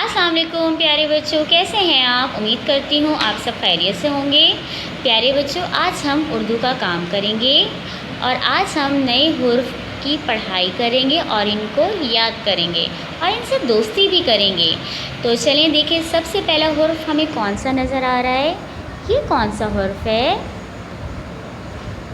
السلام علیکم پیارے بچوں، کیسے ہیں آپ؟ امید کرتی ہوں آپ سب خیریت سے ہوں گے۔ پیارے بچوں، آج ہم اردو کا کام کریں گے اور آج ہم نئے حروف کی پڑھائی کریں گے اور ان کو یاد کریں گے اور ان سے دوستی بھی کریں گے۔ تو چلیں دیکھیں، سب سے پہلا حرف ہمیں کون سا نظر آ رہا ہے؟ یہ کون سا حرف ہے؟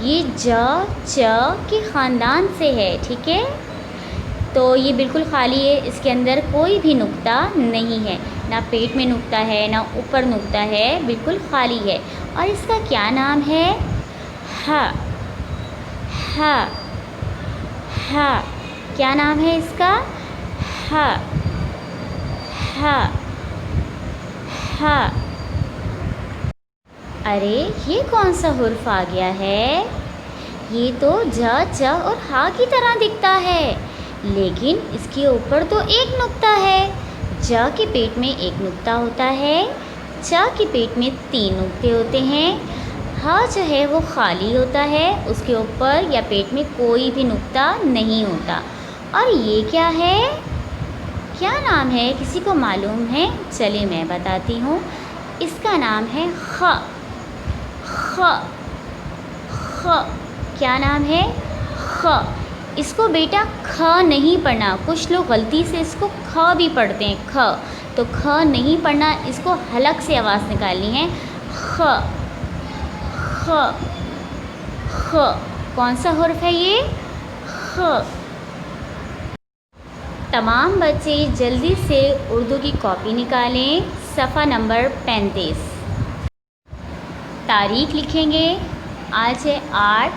یہ ج کے خاندان سے ہے، ٹھیک ہے؟ تو یہ بالکل خالی ہے، اس کے اندر کوئی بھی نقطہ نہیں ہے، نہ پیٹ میں نقطہ ہے نہ اوپر نقطہ ہے، بالکل خالی ہے۔ اور اس کا کیا نام ہے؟ کیا نام ہے اس کا؟ ارے یہ کون سا حرف آ گیا ہے؟ یہ تو ج اور ہا کی طرح دکھتا ہے، لیکن اس کے اوپر تو ایک نقطہ ہے۔ ج کے پیٹ میں ایک نقطہ ہوتا ہے، چ کے پیٹ میں 3 نقطے ہوتے ہیں، ہا جو ہے وہ خالی ہوتا ہے، اس کے اوپر یا پیٹ میں کوئی بھی نقطہ نہیں ہوتا۔ اور یہ کیا ہے؟ کیا نام ہے؟ کسی کو معلوم ہے؟ چلیے میں بتاتی ہوں، اس کا نام ہے خ۔ کیا نام ہے؟ خ۔ اس کو بیٹا کھ نہیں پڑھنا، کچھ لوگ غلطی سے اس کو کھ بھی پڑھتے ہیں، کھ تو کھ نہیں پڑھنا، اس کو حلق سے آواز نکالنی ہے، خ۔ کون سا حرف ہے یہ؟ خ۔ تمام بچے جلدی سے اردو کی کاپی نکالیں، صفحہ نمبر 35۔ تاریخ لکھیں گے، آج ہے 8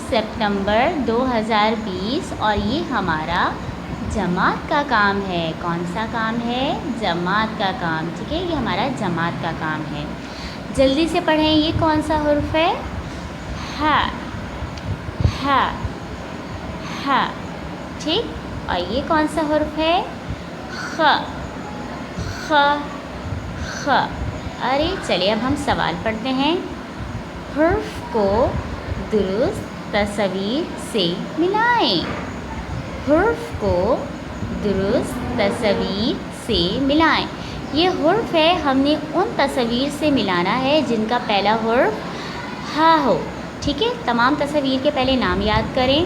سپتمبر 2020 اور یہ ہمارا جماعت کا کام ہے۔ کون سا کام ہے؟ جماعت کا کام، ٹھیک ہے؟ یہ ہمارا جماعت کا کام ہے۔ جلدی سے پڑھیں، یہ کون سا حرف ہے؟ ٹھیک؟ اور یہ کون سا حرف ہے؟ خ۔ ارے چلیے اب ہم سوال پڑھتے ہیں۔ حرف کو درست تصویر سے ملائیں۔ حرف کو درست تصویر سے ملائیں۔ یہ حرف ہے، ہم نے ان تصویر سے ملانا ہے جن کا پہلا حرف ہا ہو، ٹھیک ہے؟ تمام تصویر کے پہلے نام یاد کریں۔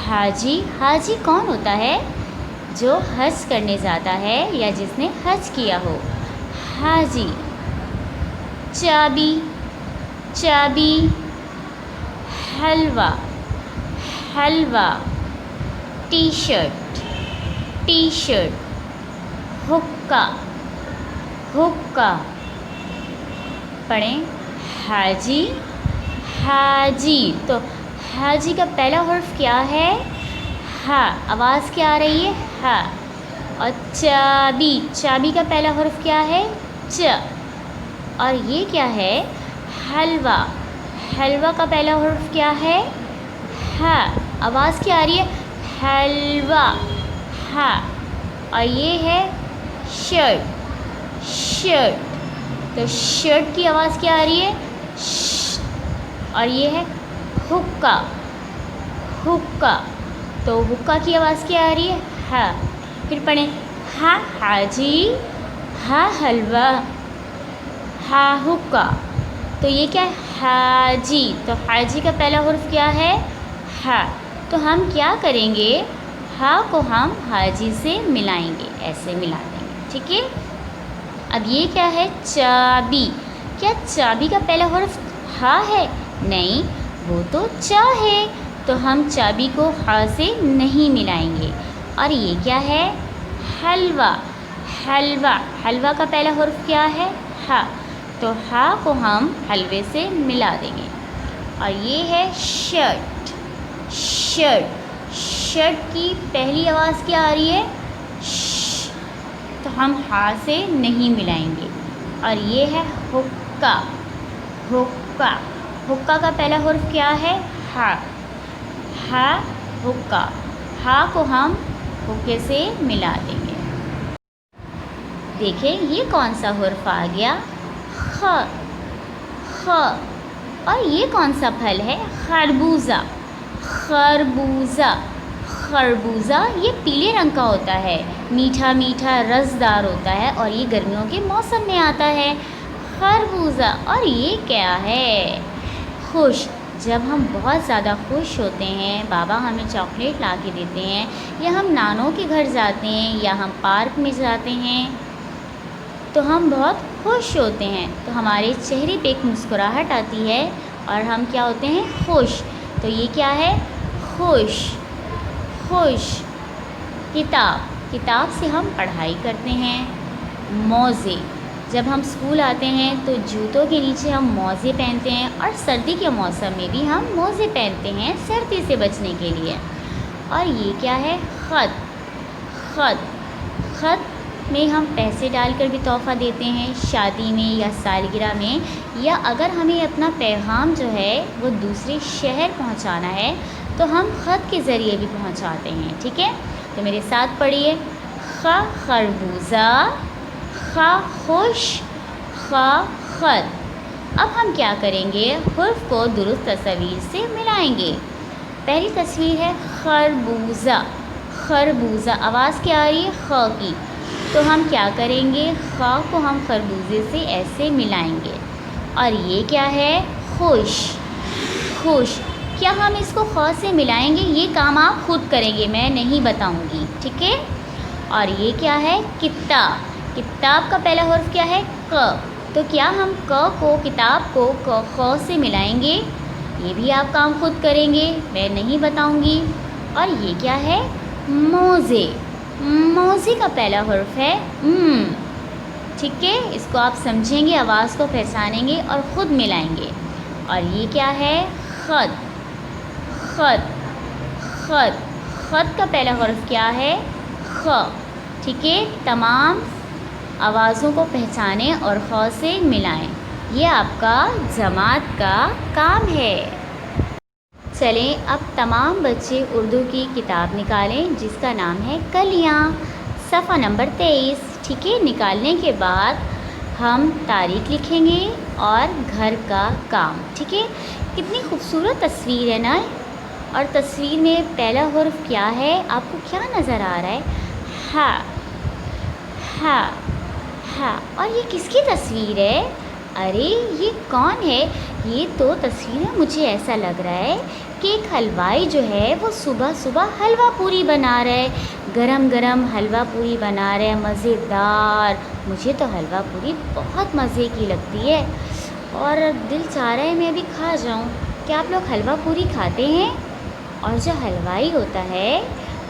حاجی، حاجی کون ہوتا ہے؟ جو حج کرنے جاتا ہے یا جس نے حج کیا ہو، حاجی۔ چابی، حلوہ، ٹی شرٹ، حقہ۔ پڑھیں، حاجی، تو حاجی کا پہلا حرف کیا ہے؟ ہا، آواز کیا آ رہی ہے؟ ہا۔ اور چابی کا پہلا حرف کیا ہے؟ چ۔ اور یہ کیا ہے؟ حلوہ کا پہلا حرف کیا ہے؟ ہا، آواز کیا آ رہی ہے؟ حلوہ، ہا۔ اور یہ ہے شرٹ، تو شرٹ کی آواز کیا آ رہی ہے؟ ش۔ اور یہ ہے حقہ، تو حقہ کی آواز کیا آ رہی ہے؟ ہا۔ پھر پڑھیں، ہا حاجی، ہا حلوہ، ہا حقہ۔ تو یہ کیا ہے؟ حاجی، تو حاجی کا پہلا حرف کیا ہے؟ ہا۔ تو ہم کیا کریں گے؟ ہا کو ہم حاجی سے ملائیں گے، ایسے ملا دیں گے، ٹھیک ہے؟ اب یہ کیا ہے؟ چابی۔ کیا چابی کا پہلا حرف ہا ہے؟ نہیں، وہ تو چ ہے، تو ہم چابی کو ہا سے نہیں ملائیں گے۔ اور یہ کیا ہے؟ حلوہ کا پہلا حرف کیا ہے؟ ہا، تو ہا کو ہم حلوے سے ملا دیں گے۔ اور یہ ہے شرٹ کی پہلی آواز کیا آ رہی ہے؟ ش، تو ہم ہا سے نہیں ملائیں گے۔ اور یہ ہے حقہ کا پہلا حرف کیا ہے؟ ہا، حقہ، ہا کو ہم حقے سے ملا دیں گے۔ دیکھیں یہ کون سا حرف آ گیا؟ خ۔ اور یہ کون سا پھل ہے؟ خربوزہ، خ۔ خربوزہ یہ پیلے رنگ کا ہوتا ہے، میٹھا میٹھا رسدار ہوتا ہے اور یہ گرمیوں کے موسم میں آتا ہے خربوزہ۔ اور یہ کیا ہے؟ خوش۔ جب ہم بہت زیادہ خوش ہوتے ہیں، بابا ہمیں چاکلیٹ لا کے دیتے ہیں، یا ہم نانوں کے گھر جاتے ہیں، یا ہم پارک میں جاتے ہیں تو ہم بہت خوش ہوتے ہیں، تو ہمارے چہرے پہ ایک مسکراہٹ آتی ہے اور ہم کیا ہوتے ہیں؟ خوش۔ تو یہ کیا ہے؟ خوش۔ خوش۔ کتاب۔ کتاب سے ہم پڑھائی کرتے ہیں۔ موزے۔ جب ہم اسکول آتے ہیں تو جوتوں کے نیچے ہم موزے پہنتے ہیں، اور سردی کے موسم میں بھی ہم موزے پہنتے ہیں سردی سے بچنے کے لیے۔ اور یہ کیا ہے؟ خط۔ خط۔ خط میں ہم پیسے ڈال کر بھی تحفہ دیتے ہیں شادی میں یا سالگرہ میں، یا اگر ہمیں اپنا پیغام جو ہے وہ دوسرے شہر پہنچانا ہے تو ہم خط کے ذریعے بھی پہنچاتے ہیں، ٹھیک ہے؟ تو میرے ساتھ پڑھیے، خ خربوزہ، خ خوش، خ خط۔ اب ہم کیا کریں گے؟ حرف کو درست تصویر سے ملائیں گے۔ پہلی تصویر ہے خربوزہ۔ خربوزہ، آواز کیا آ رہی ہے؟ خ کی۔ تو ہم کیا کریں گے؟ خ کو ہم خربوزے سے ایسے ملائیں گے۔ اور یہ کیا ہے؟ خوش۔ خوش۔ کیا ہم اس کو خ سے ملائیں گے؟ یہ کام آپ خود کریں گے، میں نہیں بتاؤں گی، ٹھیک ہے؟ اور یہ کیا ہے؟ کتاب۔ کتاب کا پہلا حرف کیا ہے؟ ک۔ تو کیا ہم ک کو، کتاب کو خ سے ملائیں گے؟ یہ بھی آپ کام خود کریں گے، میں نہیں بتاؤں گی۔ اور یہ کیا ہے؟ موزے۔ موزے کا پہلا حرف ہے م، ٹھیک ہے؟ اس کو آپ سمجھیں گے، آواز کو پہچانیں گے اور خود ملائیں گے۔ اور یہ کیا ہے؟ خط۔ خط۔ خط۔ خط کا پہلا حرف کیا ہے؟ خ، ٹھیک ہے؟ تمام آوازوں کو پہچانیں اور خ سے ملائیں، یہ آپ کا جماعت کا کام ہے۔ چلیں اب تمام بچے اردو کی کتاب نکالیں جس کا نام ہے کلیاں، صفحہ نمبر 23، ٹھیک ہے؟ نکالنے کے بعد ہم تاریخ لکھیں گے اور گھر کا کام، ٹھیک ہے؟ کتنی خوبصورت تصویر ہے نا؟ اور تصویر میں پہلا حرف کیا ہے؟ آپ کو کیا نظر آ رہا ہے؟ ہا۔ ہا۔ ہا۔ اور یہ کس کی تصویر ہے؟ ارے یہ کون ہے؟ یہ تو تصویر ہے، مجھے ایسا لگ رہا ہے کہ ایک حلوائی جو ہے وہ صبح صبح حلوہ پوری بنا رہا ہے، گرم گرم حلوہ پوری بنا رہے ہیں، مزیدار۔ مجھے تو حلوہ پوری بہت مزے کی لگتی ہے اور دل چاہ رہا ہے میں بھی کھا جاؤں۔ کیا آپ لوگ حلوہ پوری کھاتے ہیں؟ اور جو حلوائی ہوتا ہے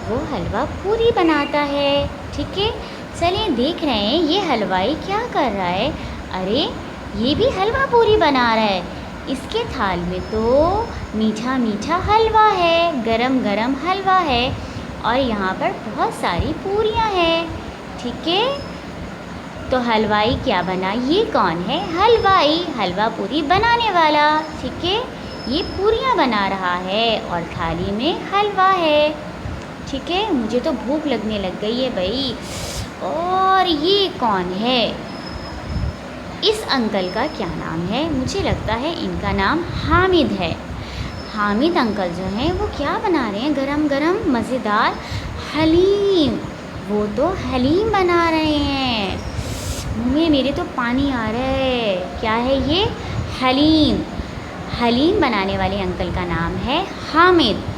وہ حلوہ پوری بناتا ہے، ٹھیک ہے؟ چلیں دیکھ رہے ہیں یہ حلوائی کیا کر رہا ہے۔ ارے یہ بھی حلوہ پوری بنا رہا ہے، اس کے تھال میں تو میٹھا میٹھا حلوہ ہے، گرم گرم حلوہ ہے، اور یہاں پر بہت ساری پوریاں ہیں، ٹھیک ہے؟ تو حلوائی کیا بنا؟ یہ کون ہے؟ حلوائی، حلوہ پوری بنانے والا، ٹھیک ہے؟ یہ پوریاں بنا رہا ہے اور تھالی میں حلوہ ہے، ٹھیک ہے؟ مجھے تو بھوک لگنے لگ گئی ہے بھائی۔ اور یہ کون ہے؟ اس انکل کا کیا نام ہے؟ مجھے لگتا ہے ان کا نام حامد ہے۔ حامد انکل جو ہیں وہ کیا بنا رہے ہیں؟ گرم گرم مزیدار حلیم، وہ تو حلیم بنا رہے ہیں۔ منہ میں میرے تو پانی آ رہا ہے۔ کیا ہے یہ؟ حلیم۔ حلیم بنانے والے انکل کا نام ہے حامد۔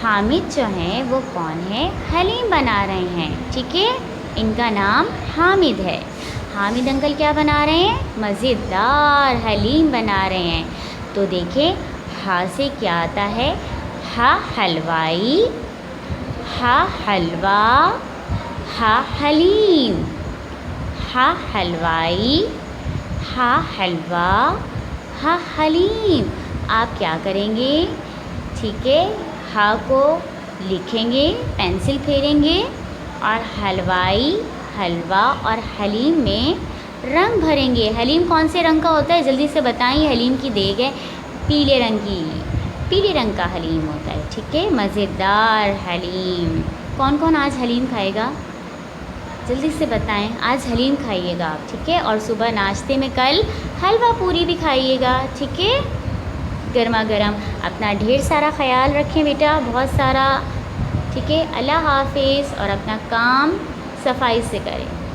حامد جو ہیں وہ کون ہے؟ حلیم بنا رہے ہیں، ٹھیک ہے؟ ان کا نام حامد ہے۔ حامد انکل کیا بنا رہے ہیں؟ مزیدار حلیم بنا رہے ہیں۔ تو دیکھیں ہا سے کیا آتا ہے؟ ہا حلوائی، ہا حلوہ، ہا حلیم، ہا حلوائی، ہا حلوہ، ہا حلیم۔ آپ کیا کریں گے؟ ٹھیک ہے، ہا کو لکھیں گے، پینسل پھیریں گے اور حلوائی، حلوہ اور حلیم میں رنگ بھریں گے۔ حلیم کون سے رنگ کا ہوتا ہے؟ جلدی سے بتائیں۔ یہ حلیم کی دیگ ہے، پیلے رنگ کی، پیلے رنگ کا حلیم ہوتا ہے، ٹھیک ہے؟ مزیدار حلیم۔ کون کون آج حلیم کھائے گا؟ جلدی سے بتائیں، آج حلیم کھائیے گا آپ، ٹھیک ہے؟ اور صبح ناشتے میں کل حلوہ پوری بھی کھائیے گا، ٹھیک ہے؟ گرما گرم۔ اپنا ڈھیر سارا خیال رکھیں بیٹا، بہت سارا، ٹھیک ہے، اللہ حافظ، اور اپنا کام صفائی سے کریں.